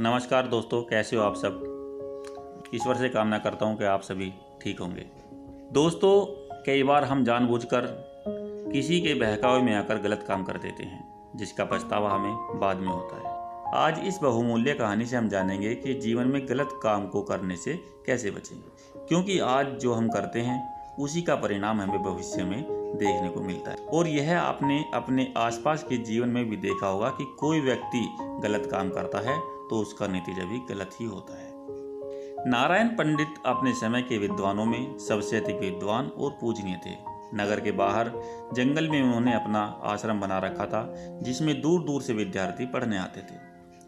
नमस्कार दोस्तों, कैसे हो आप सब। ईश्वर से कामना करता हूँ कि आप सभी ठीक होंगे। दोस्तों, कई बार हम जानबूझकर किसी के बहकावे में आकर गलत काम कर देते हैं, जिसका पछतावा हमें बाद में होता है। आज इस बहुमूल्य कहानी से हम जानेंगे कि जीवन में गलत काम को करने से कैसे बचें, क्योंकि आज जो हम करते हैं उसी का परिणाम हमें भविष्य में देखने को मिलता है। और यह आपने अपने आसपास के जीवन में भी देखा होगा कि कोई व्यक्ति गलत काम करता है तो उसका नतीजा भी गलत ही होता है। नारायण पंडित अपने समय के विद्वानों में सबसे अधिक विद्वान और पूजनीय थे। नगर के बाहर जंगल में उन्होंने अपना आश्रम बना रखा था, जिसमें दूर दूर से विद्यार्थी पढ़ने आते थे।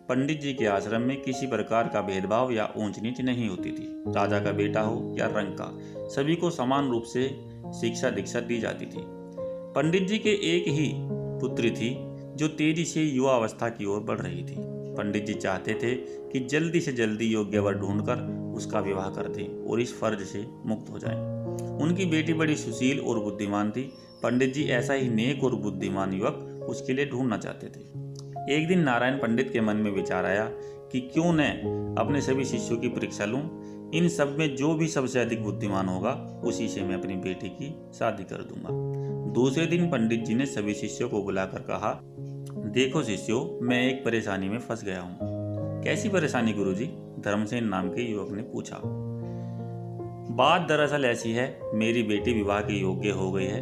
पंडित जी के आश्रम में किसी प्रकार का भेदभाव या ऊंच नीच नहीं होती थी। राजा का बेटा हो या रंग का, सभी को समान रूप से शिक्षा दीक्षा दी जाती थी। पंडित जी के एक ही पुत्री थी जो तेजी से युवा अवस्था की ओर बढ़ रही थी। पंडित जी चाहते थे कि जल्दी से जल्दी योग्य वर ढूंढकर उसका विवाह कर दें और इस फर्ज से मुक्त हो जाएं। उनकी बेटी बड़ी सुशील और बुद्धिमान थी। पंडित जी ऐसा ही नेक और बुद्धिमान युवक उसके लिए ढूंढना चाहते थे। एक दिन नारायण पंडित के मन में विचार आया कि क्यों न अपने सभी शिष्यों की परीक्षा लूं। इन सब में जो भी सबसे अधिक बुद्धिमान होगा उसी से मैं अपनी बेटी की शादी कर दूंगा। दूसरे दिन पंडित जी ने सभी शिष्यों को बुलाकर कहा, देखो शिष्यों, मैं एक परेशानी में फंस गया हूँ। कैसी परेशानी गुरुजी? धर्मसेन नाम के युवक ने पूछा। बात दरअसल ऐसी है, मेरी बेटी विवाह के योग्य हो गई है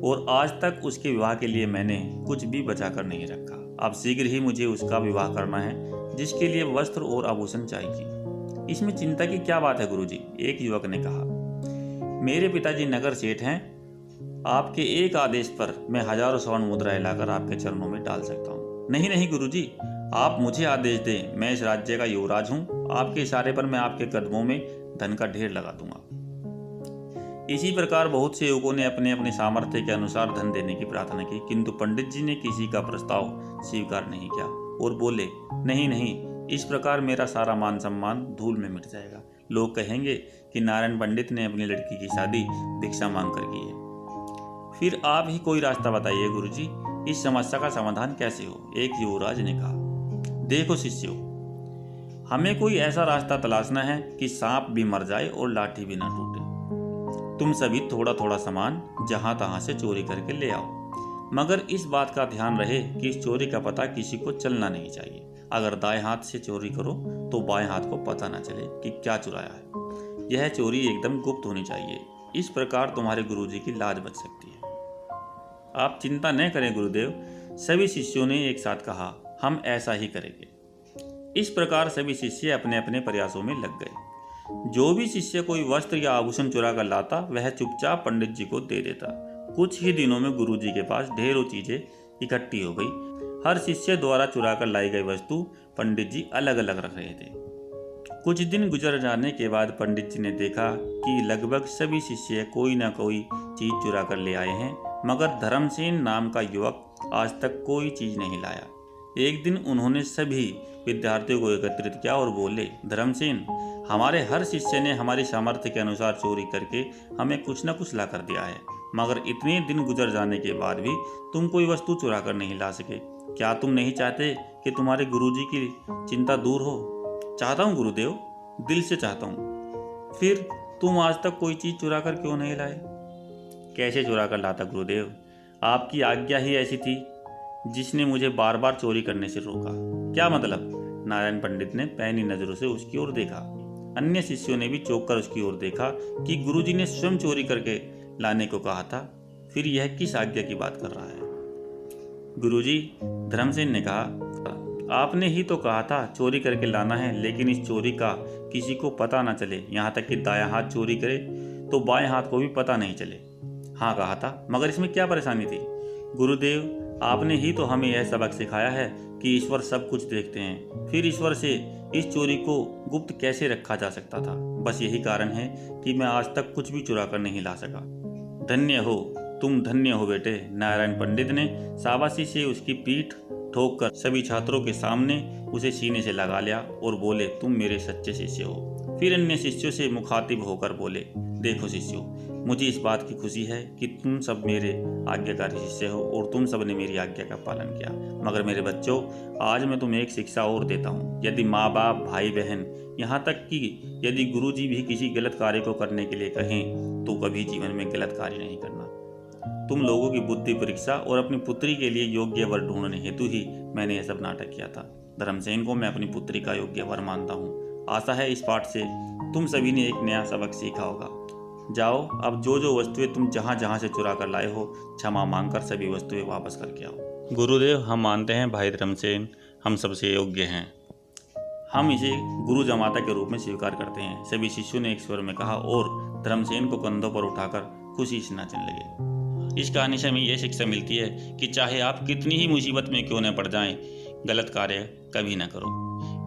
और आज तक उसके विवाह के लिए मैंने कुछ भी बचा कर नहीं रखा। अब शीघ्र ही मुझे उसका विवाह करना है, जिसके लिए वस्त्र और आभूषण चाहिए। इसमें चिंता की क्या बात है गुरुजी? एक युवक ने कहा। मेरे पिताजी नगर सेठ हैं, आपके एक आदेश पर मैं हजारों स्वर्ण मुद्राएं लाकर आपके चरणों में डाल सकता हूँ। नहीं नहीं गुरुजी, आप मुझे आदेश दें, मैं इस राज्य का युवराज हूँ। आपके इशारे पर मैं आपके कदमों में धन का ढेर लगा दूंगा। इसी प्रकार बहुत से युवकों ने अपने अपने सामर्थ्य के अनुसार धन देने की प्रार्थना की, किंतु पंडित जी ने किसी का प्रस्ताव स्वीकार नहीं किया और बोले, नहीं नहीं, इस प्रकार मेरा सारा मान सम्मान धूल में मिट जाएगा। लोग कहेंगे कि नारायण पंडित ने अपनी लड़की की शादी भिक्षा मांग कर की है। फिर आप ही कोई रास्ता बताइए गुरुजी, इस समस्या का समाधान कैसे हो? एक युवराज ने कहा। देखो शिष्यों, हमें कोई ऐसा रास्ता तलाशना है कि सांप भी मर जाए और लाठी भी ना टूटे। तुम सभी थोड़ा थोड़ा सामान जहां तहां से चोरी करके ले आओ, मगर इस बात का ध्यान रहे कि इस चोरी का पता किसी को चलना नहीं चाहिए। अगर दाएं हाथ से चोरी करो तो बाएं हाथ को पता न चले कि क्या चुराया है। यह चोरी एकदम गुप्त होनी चाहिए। इस प्रकार तुम्हारे गुरुजी की लाज बच सकती है। आप चिंता न करें गुरुदेव, सभी शिष्यों ने एक साथ कहा, हम ऐसा ही करेंगे। इस प्रकार सभी शिष्य अपने अपने प्रयासों में लग गए। जो भी शिष्य कोई वस्त्र या आभूषण चुरा कर लाता, वह चुपचाप पंडित जी को दे देता। कुछ ही दिनों में गुरुजी के पास ढेरों चीजें इकट्ठी हो गई। हर शिष्य द्वारा चुरा कर लाई गई वस्तु पंडित जी अलग अलग रख रहे थे। कुछ दिन गुजर जाने के बाद पंडित जी ने देखा कि लगभग सभी शिष्य कोई न कोई चीज चुरा कर ले आए हैं, मगर धर्मसेन नाम का युवक आज तक कोई चीज नहीं लाया। एक दिन उन्होंने सभी विद्यार्थियों को एकत्रित किया और बोले, धर्मसेन, हमारे हर शिष्य ने हमारी सामर्थ्य के अनुसार चोरी करके हमें कुछ न कुछ ला कर दिया है, मगर इतने दिन गुजर जाने के बाद भी तुम कोई वस्तु चुरा कर नहीं ला सके। क्या तुम नहीं चाहते कि तुम्हारे गुरुजी की चिंता दूर हो? चाहता हूँ गुरुदेव, दिल से चाहता हूँ। फिर तुम आज तक कोई चीज चुरा कर क्यों नहीं लाए? कैसे चुरा कर लाता गुरुदेव? आपकी आज्ञा ही ऐसी थी जिसने मुझे बार बार चोरी करने से रोका। क्या मतलब? नारायण पंडित ने पैनी नजरों से उसकी ओर देखा। अन्य शिष्यों ने भी चौंक कर उसकी ओर देखा कि गुरुजी ने स्वयं चोरी करके लाने को कहा था। फिर यह किस आज्ञा की बात कर रहा है? गुरुजी, धर्मसेन ने कहा, आपने ही तो कहा था चोरी करके लाना है, लेकिन इस चोरी का किसी को पता ना चले। यहाँ तक कि दायां हाथ चोरी करे तो बाएं हाथ को भी पता नहीं चले। हाँ कहा था, मगर इसमें क्या परेशानी थी? गुरुदेव, आपने ही तो हमें यह सबक सिखाया है कि ईश्वर सब कुछ देखते हैं। फिर ईश्वर से इस चोरी को गुप्त कैसे रखा जा सकता था? बस यही कारण है कि मैं आज तक कुछ भी चुरा कर नहीं ला सका। धन्य हो, तुम धन्य हो बेटे। नारायण पंडित ने शाबाशी से उसकी पीठ ठोक कर सभी छात्रों के सामने उसे सीने से लगा लिया और बोले, तुम मेरे सच्चे शिष्य हो। फिर अन्य शिष्यों से मुखातिब होकर बोले, देखो शिष्यों, मुझे इस बात की खुशी है कि तुम सब मेरे आज्ञाकारी शिष्य हो और तुम सब ने मेरी आज्ञा का पालन किया। मगर मेरे बच्चों, आज मैं तुम्हें एक शिक्षा और देता हूँ। यदि माँ बाप, भाई बहन, यहाँ तक कि यदि गुरुजी भी किसी गलत कार्य को करने के लिए कहें तो कभी जीवन में गलत कार्य नहीं करना। तुम लोगों की बुद्धि परीक्षा और अपनी पुत्री के लिए योग्य वर ढूंढने हेतु ही मैंने यह सब नाटक किया था। धर्मसेन को मैं अपनी पुत्री का योग्य वर मानता हूँ। आशा है इस पाठ से तुम सभी ने एक नया सबक सीखा होगा। जाओ, अब जो जो वस्तुएं तुम जहाँ जहाँ से चुरा कर लाए हो, क्षमा मांगकर सभी वस्तुएं वापस करके आओ। गुरुदेव, हम मानते हैं भाई धर्मसेन हम सबसे योग्य हैं। हम इसे गुरु जमाता के रूप में स्वीकार करते हैं, सभी शिष्यों ने एक स्वर में कहा और धर्मसेन को कंधों पर उठाकर खुशी से नाचने लगे। इस कहानी से हमें यह शिक्षा मिलती है कि चाहे आप कितनी ही मुसीबत में क्यों न पड़ जाएं, गलत कार्य कभी ना करो।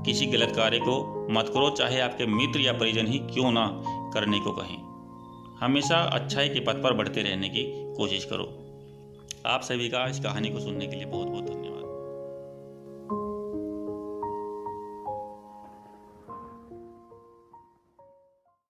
किसी गलत कार्य को मत करो, चाहे आपके मित्र या परिजन ही क्यों ना करने को कहें। हमेशा अच्छाई के पथ पर बढ़ते रहने की कोशिश करो। आप सभी का इस कहानी को सुनने के लिए बहुत बहुत धन्यवाद।